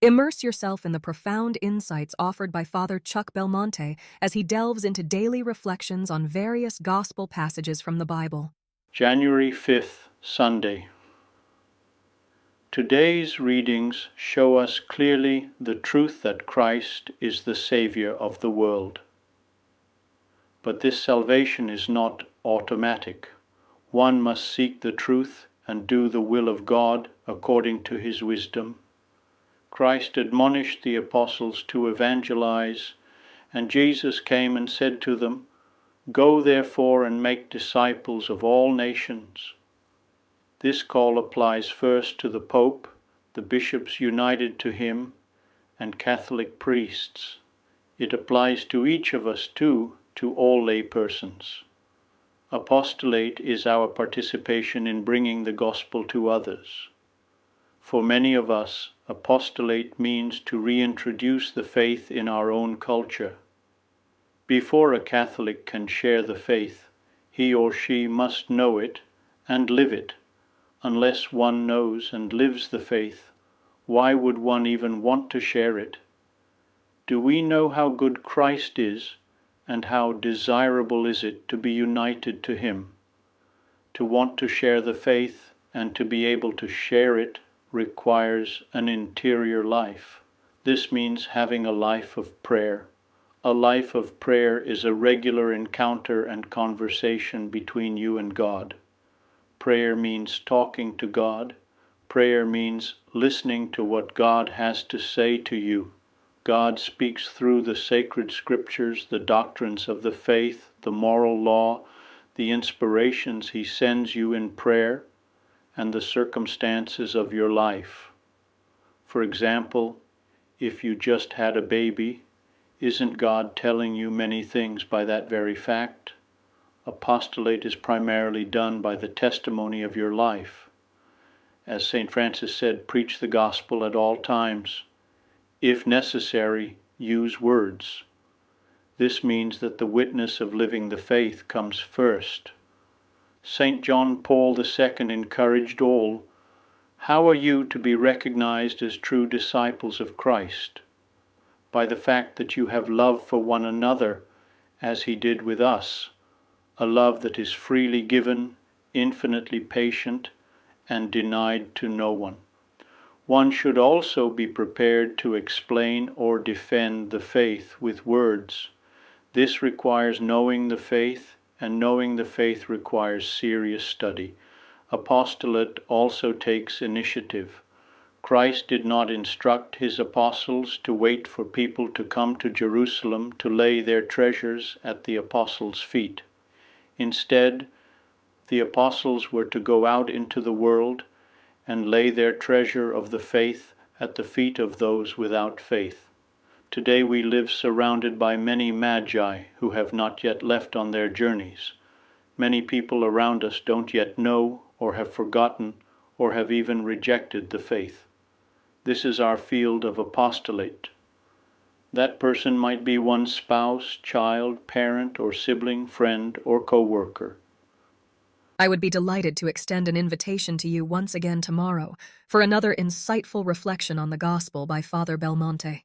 Immerse yourself in the profound insights offered by Father Chuck Belmonte as he delves into daily reflections on various gospel passages from the Bible. January 5th, Sunday. Today's readings show us clearly the truth that Christ is the Savior of the world. But this salvation is not automatic. One must seek the truth and do the will of God according to his wisdom. Christ admonished the apostles to evangelize, and Jesus came and said to them, "Go therefore and make disciples of all nations." This call applies first to the Pope, the bishops united to him, and Catholic priests. It applies to each of us too, to all laypersons. Apostolate is our participation in bringing the gospel to others. For many of us, apostolate means to reintroduce the faith in our own culture. Before a Catholic can share the faith, he or she must know it and live it. Unless one knows and lives the faith, why would one even want to share it? Do we know how good Christ is, and how desirable is it to be united to him? To want to share the faith and to be able to share it requires an interior life. This means having a life of prayer. A life of prayer is a regular encounter and conversation between you and God. Prayer means talking to God. Prayer means listening to what God has to say to you. God speaks through the sacred scriptures, the doctrines of the faith, the moral law, the inspirations he sends you in prayer, and the circumstances of your life. For example, if you just had a baby, isn't God telling you many things by that very fact? Apostolate is primarily done by the testimony of your life. As St. Francis said, preach the gospel at all times. If necessary, use words. This means that the witness of living the faith comes first. St. John Paul II encouraged all, "How are you to be recognized as true disciples of Christ? By the fact that you have love for one another, as he did with us, a love that is freely given, infinitely patient, and denied to no one." One should also be prepared to explain or defend the faith with words. This requires knowing the faith, and knowing the faith requires serious study. Apostolate also takes initiative. Christ did not instruct his apostles to wait for people to come to Jerusalem to lay their treasures at the apostles' feet. Instead, the apostles were to go out into the world and lay their treasure of the faith at the feet of those without faith. Today we live surrounded by many magi who have not yet left on their journeys. Many people around us don't yet know, or have forgotten, or have even rejected the faith. This is our field of apostolate. That person might be one's spouse, child, parent, or sibling, friend, or co-worker. I would be delighted to extend an invitation to you once again tomorrow for another insightful reflection on the gospel by Father Belmonte.